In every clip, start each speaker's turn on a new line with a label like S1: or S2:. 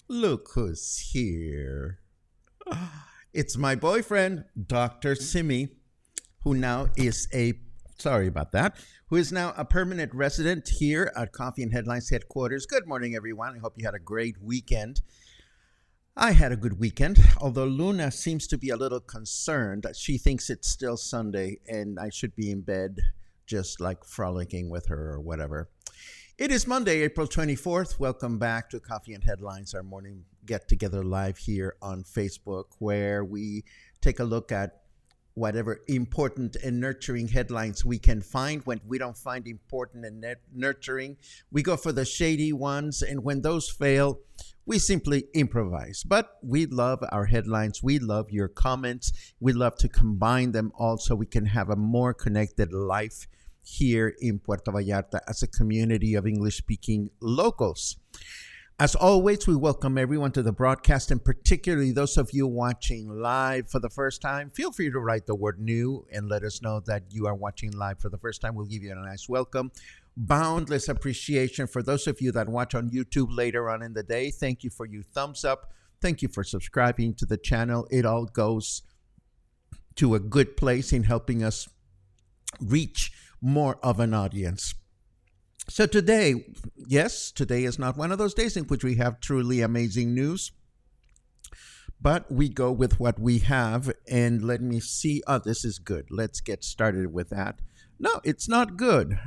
S1: Look who's here. It's my boyfriend, Dr. Simi, who now is sorry about that, who is now a permanent resident here at Coffee and Headlines headquarters. Good morning, everyone. I hope you had a great weekend. I had a good weekend, although Luna seems to be a little concerned. She thinks it's still Sunday and I should be in bed just like frolicking with her or whatever. It is Monday, April 24th. Welcome back to Coffee and Headlines, our morning get-together live here on Facebook, where we take a look at whatever important and nurturing headlines we can find. When we don't find important and nurturing, we go for the shady ones, and when those fail, we simply improvise. But we love our headlines. We love your comments. We love to combine them all so we can have a more connected life here in Puerto Vallarta as a community of English-speaking locals. As always, we welcome everyone to the broadcast, and particularly those of you watching live for the first time. Feel free to write the word new and let us know that you are watching live for the first time. We'll give you a nice welcome. Boundless appreciation for those of you that watch on YouTube later on in the day. Thank you for your thumbs up. Thank you for subscribing to the channel. It all goes to a good place in helping us reach more of an audience. So today, yes, today is not one of those days in which we have truly amazing news, but we go with what we have. And let me see. Oh, this is good. Let's get started with that. No, it's not good.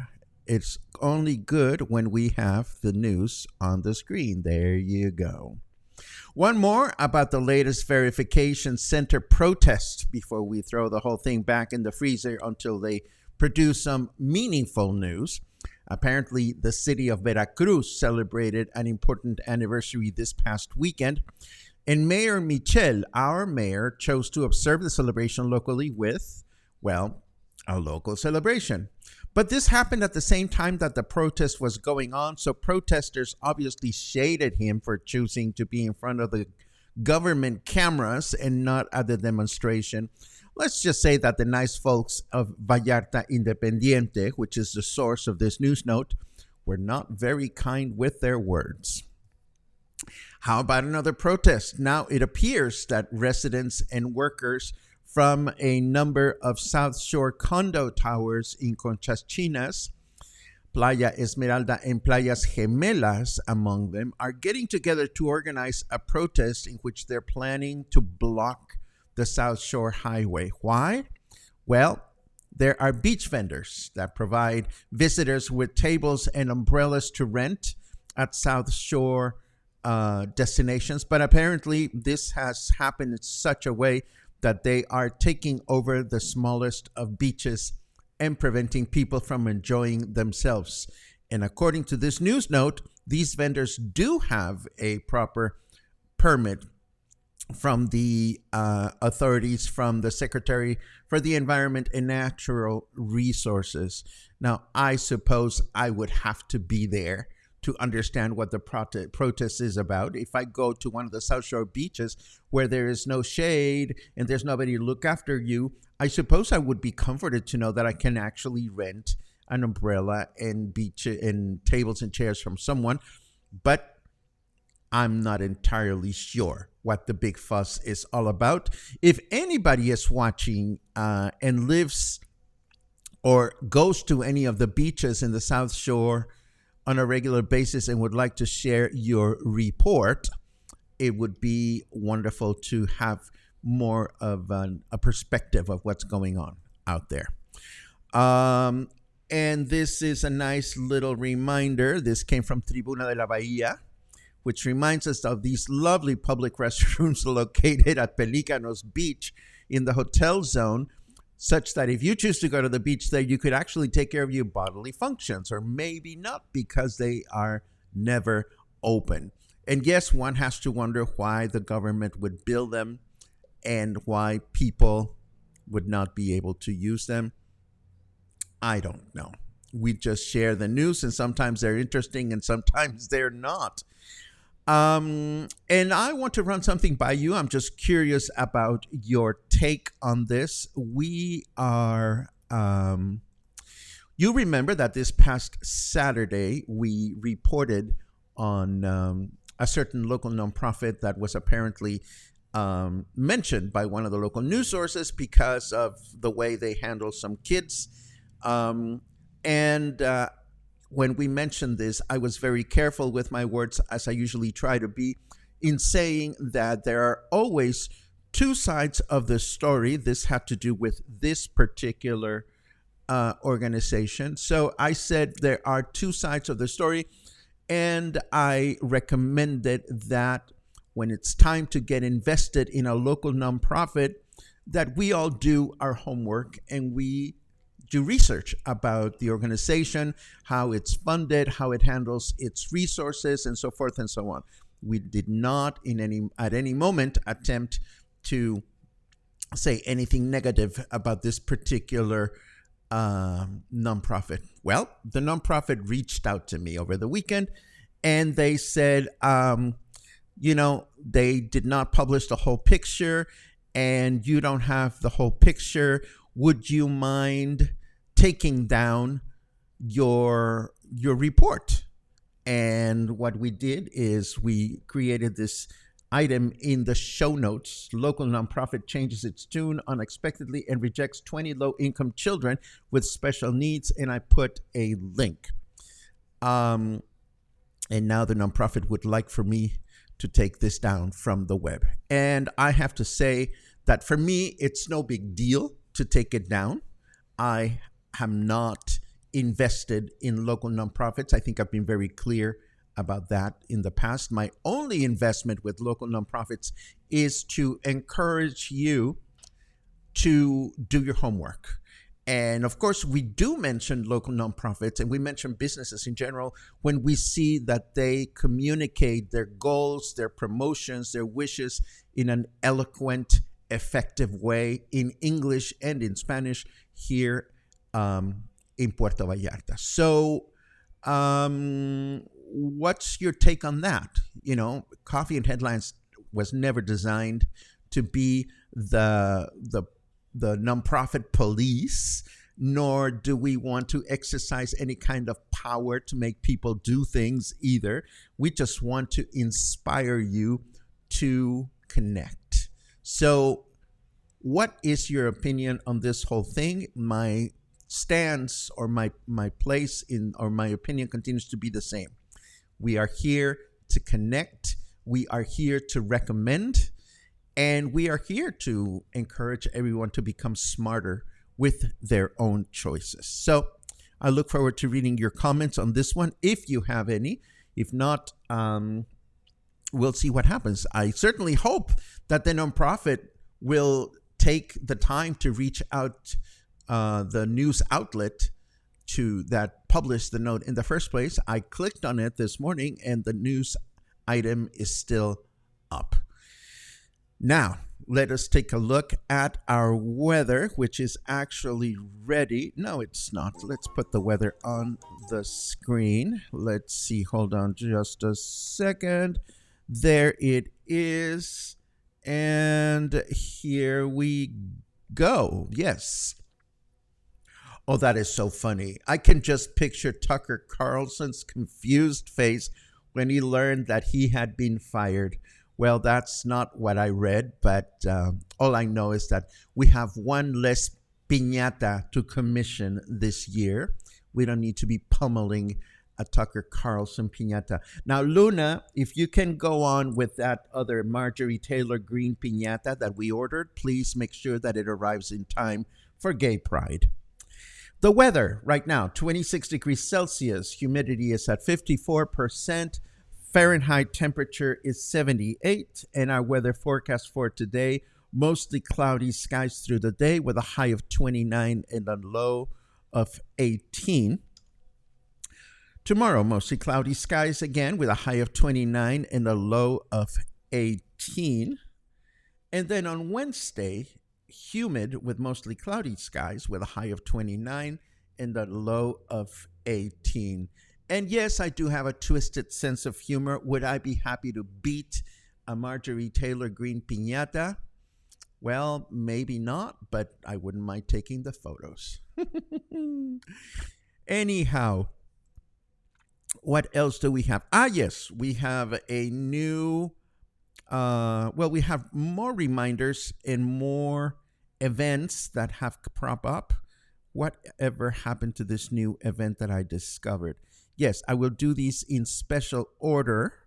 S1: It's only good when we have the news on the screen. There you go. One more about the latest verification center protest before we throw the whole thing back in the freezer until they produce some meaningful news. Apparently, the city of Veracruz celebrated an important anniversary this past weekend, and Mayor Michel, our mayor, chose to observe the celebration locally with, well, a local celebration. But this happened at the same time that the protest was going on, so protesters obviously shaded him for choosing to be in front of the government cameras and not at the demonstration. Let's just say that the nice folks of Vallarta Independiente, which is the source of this news note, were not very kind with their words. How about another protest? Now it appears that residents and workers from a number of South Shore condo towers in Conchas Chinas, Playa Esmeralda and Playas Gemelas among them, are getting together to organize a protest in which they're planning to block the South Shore Highway. Why? Well, there are beach vendors that provide visitors with tables and umbrellas to rent at South Shore destinations. But apparently this has happened in such a way that they are taking over the smallest of beaches and preventing people from enjoying themselves. And according to this news note, these vendors do have a proper permit from the authorities, from the Secretary for the Environment and Natural Resources. Now, I suppose I would have to be there to understand what the protest is about. If I go to one of the South Shore beaches where there is no shade and there's nobody to look after you, I suppose I would be comforted to know that I can actually rent an umbrella and beach and tables and chairs from someone. But I'm not entirely sure what the big fuss is all about. If anybody is watching and lives or goes to any of the beaches in the South Shore on a regular basis and would like to share your report, it would be wonderful to have more of a perspective of what's going on out there. And this is a nice little reminder. This came from Tribuna de la Bahía, which reminds us of these lovely public restrooms located at Pelícanos Beach in the hotel zone, such that if you choose to go to the beach there, you could actually take care of your bodily functions, or maybe not, because they are never open. And yes, one has to wonder why the government would build them and why people would not be able to use them. I don't know. We just share the news, and sometimes they're interesting and sometimes they're not. And I want to run something by you. I'm just curious about your take on this. We are, you remember that this past Saturday, we reported on a certain local nonprofit that was apparently mentioned by one of the local news sources because of the way they handle some kids. When we mentioned this, I was very careful with my words, as I usually try to be, in saying that there are always two sides of the story. This had to do with this particular organization. So I said there are two sides of the story, and I recommended that when it's time to get invested in a local nonprofit, that we all do our homework and we do research about the organization, how it's funded, how it handles its resources, and so forth and so on. We did not at any moment attempt to say anything negative about this particular nonprofit. Well, the nonprofit reached out to me over the weekend, and they said, they did not publish the whole picture, and you don't have the whole picture. Would you mind taking down your report? And what we did is we created this item in the show notes. Local nonprofit changes its tune unexpectedly and rejects 20 low-income children with special needs. And I put a link. And now the nonprofit would like for me to take this down from the web. And I have to say that for me, it's no big deal to take it down. I am not invested in local nonprofits. I think I've been very clear about that in the past. My only investment with local nonprofits is to encourage you to do your homework. And of course, we do mention local nonprofits and we mention businesses in general when we see that they communicate their goals, their promotions, their wishes in an eloquent, effective way in English and in Spanish here in Puerto Vallarta. So what's your take on that? Coffee and Headlines was never designed to be the nonprofit police, nor do we want to exercise any kind of power to make people do things either. We just want to inspire you to connect. So what is your opinion on this whole thing? My stance or my place or my opinion continues to be the same. We are here to connect. We are here to recommend. And we are here to encourage everyone to become smarter with their own choices. So I look forward to reading your comments on this one, if you have any. If not, we'll see what happens. I certainly hope that the nonprofit will take the time to reach out the news outlet that published the note in the first place. I clicked on it this morning, and the news item is still up. Now, let us take a look at our weather, which is actually ready. No, it's not. Let's put the weather on the screen. Let's see. Hold on just a second. There it is. And here we go. Yes. Oh, that is so funny. I can just picture Tucker Carlson's confused face when he learned that he had been fired. Well, that's not what I read, but all I know is that we have one less piñata to commission this year. We don't need to be pummeling a Tucker Carlson piñata. Now, Luna, if you can go on with that other Marjorie Taylor Greene piñata that we ordered, please make sure that it arrives in time for Gay Pride. The weather right now, 26 degrees Celsius, humidity is at 54%. Fahrenheit temperature is 78, and our weather forecast for today, mostly cloudy skies through the day with a high of 29 and a low of 18. Tomorrow, mostly cloudy skies again with a high of 29 and a low of 18. And then on Wednesday, humid with mostly cloudy skies with a high of 29 and a low of 18. And yes, I do have a twisted sense of humor. Would I be happy to beat a Marjorie Taylor Greene piñata? Well, maybe not, but I wouldn't mind taking the photos. Anyhow, what else do we have? Yes, we have a new, we have more reminders and more events that have crop up. Whatever happened to this new event that I discovered? Yes, I will do these in special order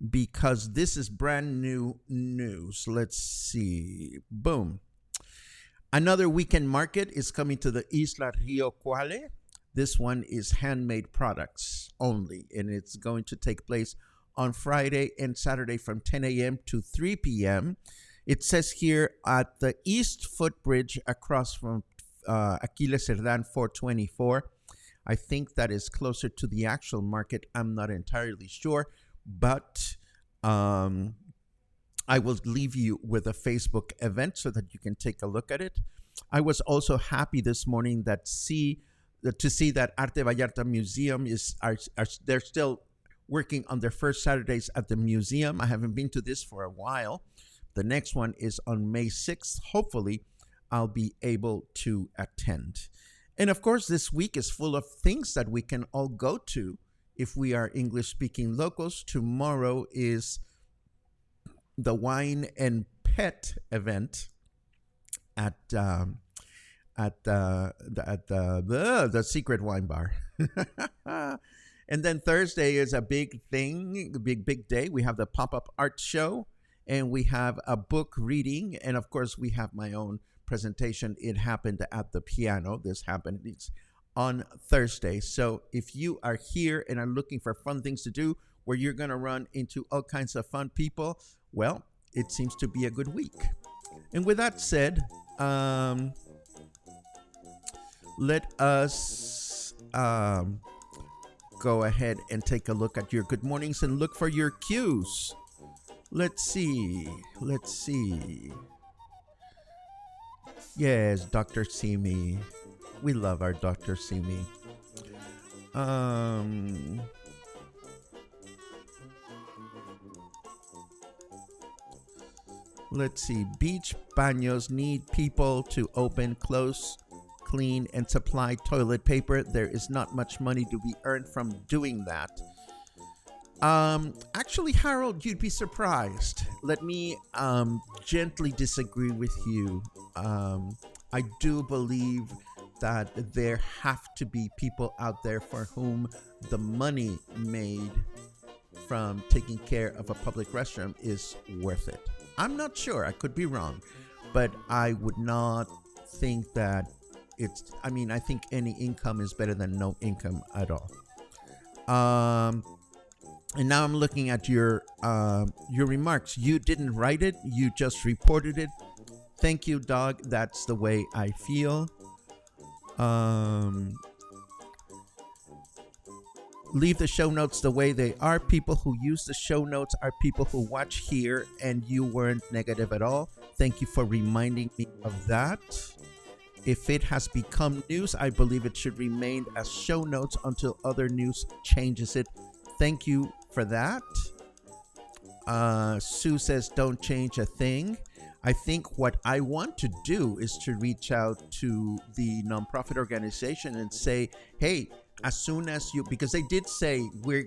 S1: because this is brand new news. Let's see. Boom. Another weekend market is coming to the Isla Rio Cuale. This one is handmade products only, and it's going to take place on Friday and Saturday from 10 a.m. to 3 p.m. It says here at the East Footbridge across from Aquiles Cerdán 424. I think that is closer to the actual market. I'm not entirely sure, but I will leave you with a Facebook event so that you can take a look at it. I was also happy this morning to see that Arte Vallarta Museum they're still working on their first Saturdays at the museum. I haven't been to this for a while. The next one is on May 6th. Hopefully, I'll be able to attend. And of course, this week is full of things that we can all go to if we are English-speaking locals. Tomorrow is the Wine and Pet event at the Secret Wine Bar. And then Thursday is a big thing, big day. We have the pop-up art show, and we have a book reading, and of course, we have my own presentation. It happened at the piano. This happened on Thursday. So if you are here and are looking for fun things to do where you're going to run into all kinds of fun people, well, it seems to be a good week. And with that said, let us go ahead and take a look at your good mornings and look for your cues. Let's see. Yes, Dr. Simi. We love our Dr. Simi. Let's see. Beach baños need people to open, close, clean, and supply toilet paper. There is not much money to be earned from doing that. Actually, Harold, you'd be surprised. Let me gently disagree with you. I do believe that there have to be people out there for whom the money made from taking care of a public restroom is worth it. I'm not sure. I could be wrong. But I would not think that I think any income is better than no income at all. And now I'm looking at your remarks. You didn't write it. You just reported it. Thank you, dog. That's the way I feel. leave the show notes the way they are. People who use the show notes are people who watch here, and you weren't negative at all. Thank you for reminding me of that. If it has become news, I believe it should remain as show notes until other news changes it. Thank you for that. Sue says, don't change a thing. I think what I want to do is to reach out to the nonprofit organization and say, hey, as soon as you, because they did say we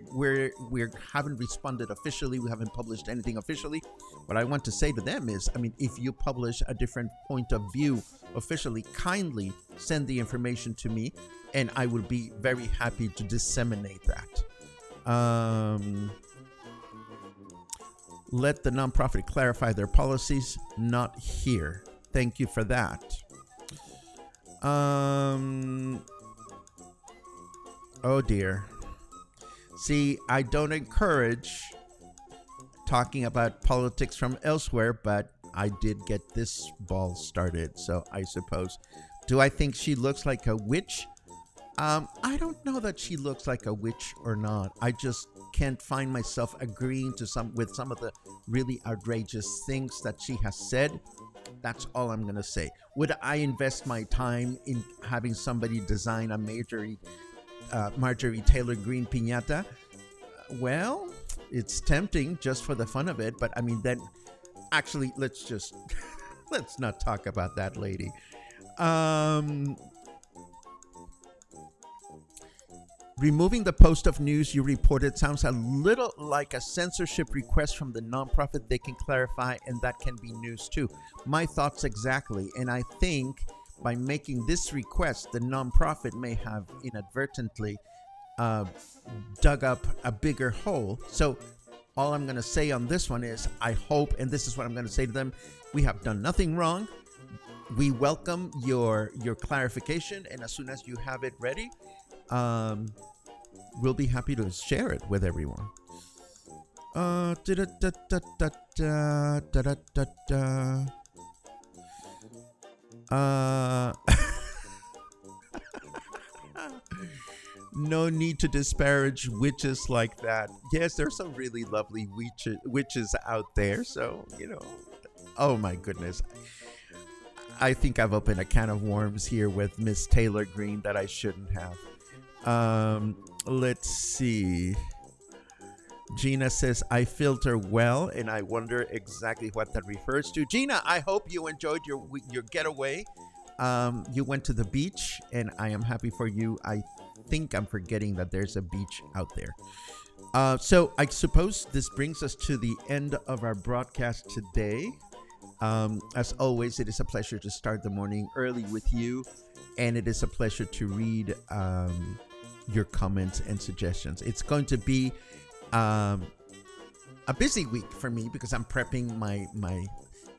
S1: haven't responded officially, we haven't published anything officially. What I want to say to them is, I mean, if you publish a different point of view officially, kindly send the information to me, and I will be very happy to disseminate that. Let the nonprofit clarify their policies, not here. Thank you for that. Oh dear. See, I don't encourage talking about politics from elsewhere, but I did get this ball started, so I suppose. Do I think she looks like a witch? I don't know that she looks like a witch or not. I just can't find myself agreeing to with some of the really outrageous things that she has said. That's all I'm going to say. Would I invest my time in having somebody design a Marjorie Taylor Greene piñata? Well, it's tempting just for the fun of it, but I mean, then actually, let's not talk about that lady. Removing the post of news you reported sounds a little like a censorship request from the nonprofit. They can clarify, and that can be news too. My thoughts exactly. And I think by making this request, the nonprofit may have inadvertently dug up a bigger hole. So all I'm going to say on this one is, I hope, and this is what I'm going to say to them, we have done nothing wrong. We welcome your clarification, and as soon as you have it ready, we'll be happy to share it with everyone. No need to disparage witches like that. Yes, there's some really lovely witches out there. So, oh my goodness. I think I've opened a can of worms here with Miss Taylor Greene that I shouldn't have. Let's see. Gina says, I filter well, and I wonder exactly what that refers to. Gina, I hope you enjoyed your getaway. You went to the beach, and I am happy for you. I think I'm forgetting that there's a beach out there. So I suppose this brings us to the end of our broadcast today. As always, it is a pleasure to start the morning early with you, and it is a pleasure to read your comments and suggestions. It's going to be a busy week for me because I'm prepping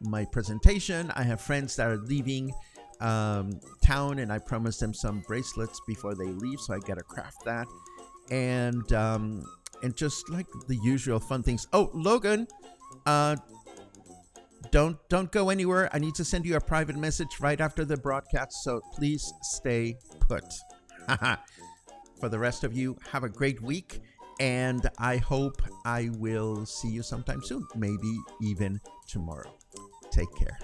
S1: my presentation. I have friends that are leaving town, and I promised them some bracelets before they leave, so I gotta craft that, and just like the usual fun things. Oh, Logan, don't go anywhere. I need to send you a private message right after the broadcast, so please stay put. For the rest of you, have a great week, and I hope I will see you sometime soon, maybe even tomorrow. Take care.